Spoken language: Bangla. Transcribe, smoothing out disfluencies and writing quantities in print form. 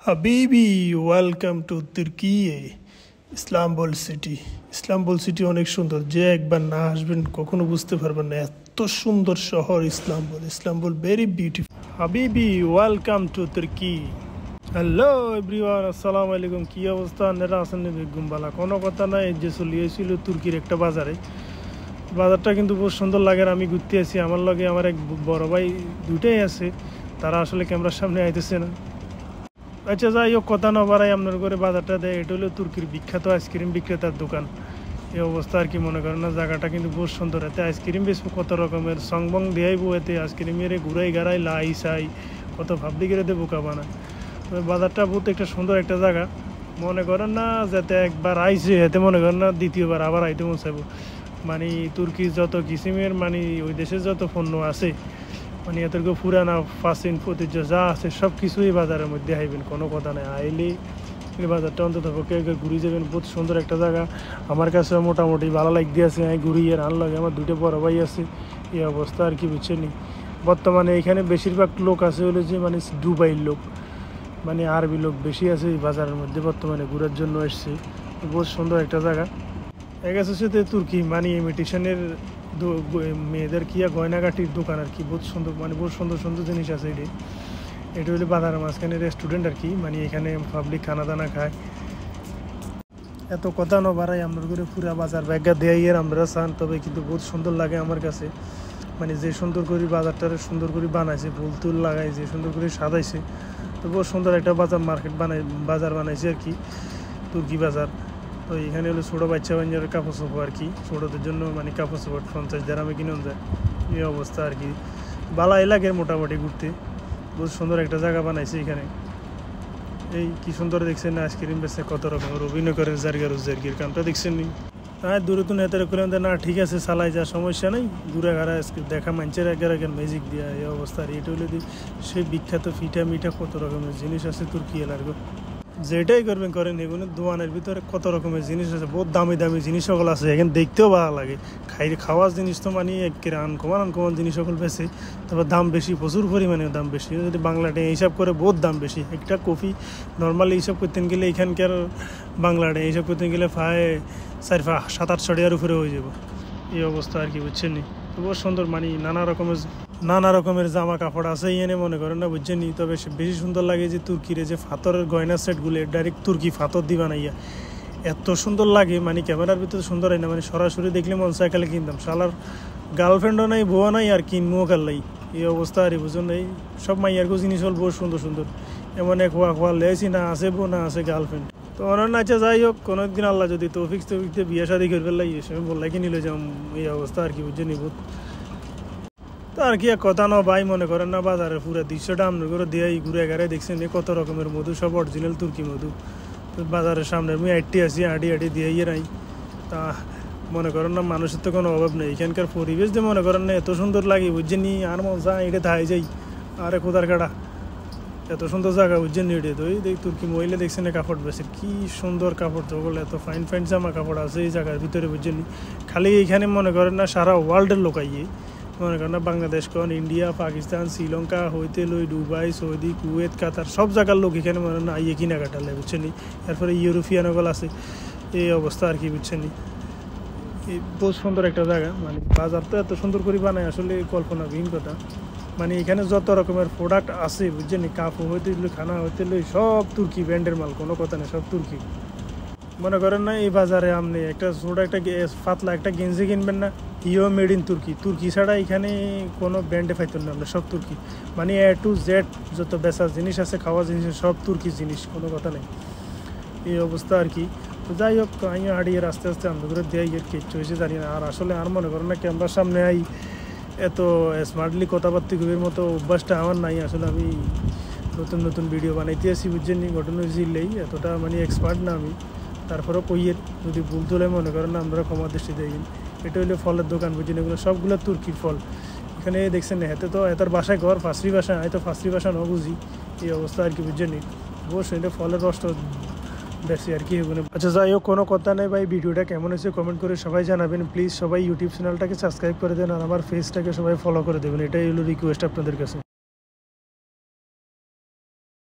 হাবিবি ওয়েলকাম টু তুর্কি ইস্তাম্বুল সিটি। ইস্তাম্বুল সিটি অনেক সুন্দর, যে একবার না আসবেন কখনো বুঝতে পারবেন না এত সুন্দর শহর ইস্তাম্বুল। Istanbul very beautiful. হাবিবি welcome to Turkey. Hello everyone, আসসালামু আলাইকুম। কি অবস্থা? আপনারা আছেন বেগুমবালা? কোনো কথা নাই, যে চলিয়েছিল তুর্কির একটা বাজারে। বাজারটা কিন্তু বহুত সুন্দর লাগে। আমি ঘুরতে আছি, আমার লগে আমার এক বড় ভাই দুটাই আছে, তারা আসলে ক্যামেরার সামনে আইতেছে না। আচ্ছা যাই হোক, কথা না বাড়াই, আপনার করে বাজারটা দেয়। এটা হলো তুর্কির বিখ্যাত আইসক্রিম বিক্রেতার দোকান। এই অবস্থা আর কি, মনে করেন না জায়গাটা কিন্তু বহুত সুন্দর। এতে আইসক্রিম বেশ কত রকমের সংবং দেয়াইবো, এতে আইসক্রিমের ঘুরাই গাড়াই লাই সাই কত ভাবলিগের এতে বোকা বানায়। তবে বাজারটা বহুত একটা সুন্দর একটা জায়গা। মনে করেন না যাতে একবার আইসে এতে মনে করেন না দ্বিতীয়বার আবার আইতে মন চাইব। মানে তুর্কির যত কিসিমের মানে ওই দেশের যত পণ্য আছে, মানে এদেরকে পুরানা প্রাচীন ঐতিহ্য যা আছে সব কিছুই বাজারের মধ্যে আইবেন, কোনো কথা নেই। আইলে এই বাজারটা অন্তত পক্ষে ঘুরে যাবেন। বহুত সুন্দর একটা জায়গা। আমার কাছে মোটামুটি ভালো লাগতে আছে। আমি ঘুরিয়ে রান লাগে, আমার দুটো বড় ভাই আছে। এই অবস্থা আর কি, বুঝছেন। বর্তমানে এখানে বেশিরভাগ লোক আছে হলো যে মানে দুবাইয়ের লোক, মানে আরবি লোক বেশি আছে এই বাজারের মধ্যে। বর্তমানে ঘুরার জন্য এসছে। বহুত সুন্দর একটা জায়গা। এক আছে সাথে তুর্কি মানে ইমিটেশনের মেয়েদের কি গয়নাগাটির দোকান আর কি। বহুত সুন্দর, মানে বহুত সুন্দর সুন্দর জিনিস আছে। এটা হলো বাজারের মাঝখানে রেস্টুরেন্ট আর কি, মানে এখানে পাবলিক খানা দানা খায়। এত কথা না বাড়াই, আমরা করে পুরা বাজার ব্যাগা দেয় আমরা চান, তবে কিন্তু বহুত সুন্দর লাগে আমার কাছে। মানে যে সুন্দর করে বাজারটারে সুন্দর করে বানাইছে, ফুল টুল লাগাই, যে সুন্দর করে সাজাইছে, তো বহুত সুন্দর একটা বাজার বানাইছে আর কি, তুর্কি বাজার। তো এখানে হলো ছোটো বাচ্চা বাচ্চার কাপড় চোপড় আর কি, ছোটোদের জন্য মানে কাপড় চোপড় 50 দেড়ামে কিনে যায়। এই অবস্থা আর কি। বালা এলাকার মোটামুটি ঘুরতে বহুত সুন্দর একটা জায়গা বানাইছে এখানে। এই কি সুন্দর দেখছেন না, আইসক্রিম বেচছে, কত রকমের অভিনয় করে জার্গির কামটা দেখছেন নি? হ্যাঁ, দূরে তো নেতারে করলেন না, ঠিক আছে চালাই যা, সমস্যা নেই। দূরে ঘাড়া দেখা মানছের একের ম্যাজিক দিয়া। এই অবস্থা। আর এটা হলে সেই বিখ্যাত ফিটা মিঠা কত রকমের জিনিস আছে তুর্কি এলাকার। যেটাই করবেন করেন, এগুলো দোকানের ভিতরে কত রকমের জিনিস আছে, বহুত দামি দামি জিনিস সকল আছে। এখানে দেখতেও ভালো লাগে। খাওয়ার জিনিস তো মানে আনকমন জিনিস সকল বেশি, তারপর দাম বেশি, প্রচুর পরিমাণে দাম বেশি। যদি বাংলাটে হিসাব করে বহুত দাম বেশি। একটা কফি নর্মালি হিসাব করতে গেলে এখানকার বাংলাটে হিসাব করতে গেলে প্রায় 700-800 টাকার উপরে হয়ে যাবে। এই অবস্থা আর কি, বুঝছেন নি? তো বহুত সুন্দর, মানে নানা রকমের জামা কাপড় আছে এনে, মনে করেন না, বুঝছেন নি? তবে বেশি সুন্দর লাগে যে তুর্কির যে ফাতরের গয়না সেটগুলো ডাইরেক্ট তুর্কি ফাতর দিবা নাইয়া, এত সুন্দর লাগে। মানে ক্যামেরার ভিতরে সুন্দর হয় না, মানে সরাসরি দেখলে মন সাইকেলে কিনতাম। শালার গার্লফ্রেন্ডও নাই, বউ নাই, আর কিনবো কাল্লাই। এই অবস্থা আর বুঝুন। এই সব মাইয়ার জিনিস হল বহুত সুন্দর সুন্দর। এমন এক হওয়া লেছি না আছে বউ না আছে গার্লফ্রেন্ড। তো অনেক নাচা যাই হোক, কোনো একদিন আল্লাহ যদি তৌফিক দিয়ে বিয়ে শাদি করে ফেললাই, এই সময় বললাই কিনে নিলে যাম। এই অবস্থা আর কি, বুঝছেন নি? বহুত তো আর কি কথা না ভাই, মনে করেন না বাজারের পুরো দৃশ্যটা আপনার করে দিয়ে ঘুরে ঘাড়ে দেখছেন কত রকমের মধু, সব অরিজিনাল তুর্কি মধু। তো বাজারের সামনে আমি আইটি আছি, আটি দিয়ে নাই। তা মনে করেন না মানুষের তো কোনো অভাব নেই। এখানকার পরিবেশ দিয়ে মনে করেন না এত সুন্দর লাগে, বুঝছেন নি? আর মজা এটা ধাই যাই। আরে খোদার কাটা এত সুন্দর জায়গা, বুঝছেন নি? এটা তো এই তুর্কি মহিলা দেখছেন কাপড় বেশি, কি সুন্দর কাপড় চোপড়, এত ফাইন ফাইন জামা কাপড় আছে এই জায়গার ভিতরে, বুঝছেন নি? খালি এইখানে মনে করেন না সারা ওয়ার্ল্ডের লোক আইয়ে, মনে করেন না বাংলাদেশ কোন, ইন্ডিয়া, পাকিস্তান, শ্রীলঙ্কা হইতে লই দুবাই, সৌদি, কুয়েত, কাতার, সব জায়গার লোক এখানে মনে না আইয়ে কিনা কাটালে, বুঝছেন নি? এরপরে ইউরোপিয়ান ওগুলো আছে। এই অবস্থা আর কি, বুঝছেন নি? এই বহুত সুন্দর একটা জায়গা। মানে বাজার তো এত সুন্দর করে বানায়, আসলে কল্পনাবিহীন কথা। মানে এখানে যত রকমের প্রোডাক্ট আছে, বুঝছেন নি? কাপড় হইতে লই, খানা হইতে লই, সব তুর্কি ব্র্যান্ডের মাল, কোনো কথা নেই, সব তুর্কি। মনে করেন না এই বাজারে আপনি একটা ছোটো একটা পাতলা একটা গেঞ্জি কিনবেন না, ইও মেড ইন তুর্কি। তুর্কি ছাড়া এখানে কোনো ব্র্যান্ডে পাইতেন না আমরা, সব তুর্কি। মানে A to Z যত বেচার জিনিস আছে, খাওয়া জিনিস, সব তুর্কি জিনিস, কোনো কথা নেই। এই অবস্থা আর কি। তো যাই হোক, আমি হাঁটিয়ে আস্তে আস্তে আমরা করে দেয় এর কিচ্ছু হয়েছে জানি না। আর আসলে আর মনে করেন না ক্যামেরার সামনে আই এত স্মার্টলি কথাবার্তা কবির মতো অভ্যাসটা আমার নাই। আসলে আমি নতুন নতুন ভিডিও বানাইতে আসি, বুঝছেন নি? ঘটনা জিললেই এতটা মানে এক্সপার্ট না আমি। তারপরেও কইয়ের যদি ভুল তুলে মনে করেন না, আমরা ক্ষমা দৃষ্টি দেই। এটা হইলো ফলের দোকান, বুঝছেন? এগুলো সবগুলো তুর্কির ফল। এখানে দেখছেন না, হাতে তো এতার বাসায় ঘর ফাঁসরি বাসা, হয়তো ফাঁসরি বাসা ন বুঝি। এই অবস্থা আর কি, বুঝছেন নি? অবশ্যই এটা ফলের রসটা বেশি আর কি এগুলো। আচ্ছা যাই হোক, কোনো কথা নেই ভাই। ভিডিওটা কেমন হয়েছে কমেন্ট করে সবাই জানাবেন প্লিজ। সবাই ইউটিউব চ্যানেলটাকে সাবস্ক্রাইব করে দেন, আর আমার ফেসটাকে সবাই ফলো করে দেবেন। এটাই হলো রিকোয়েস্ট আপনাদের কাছে।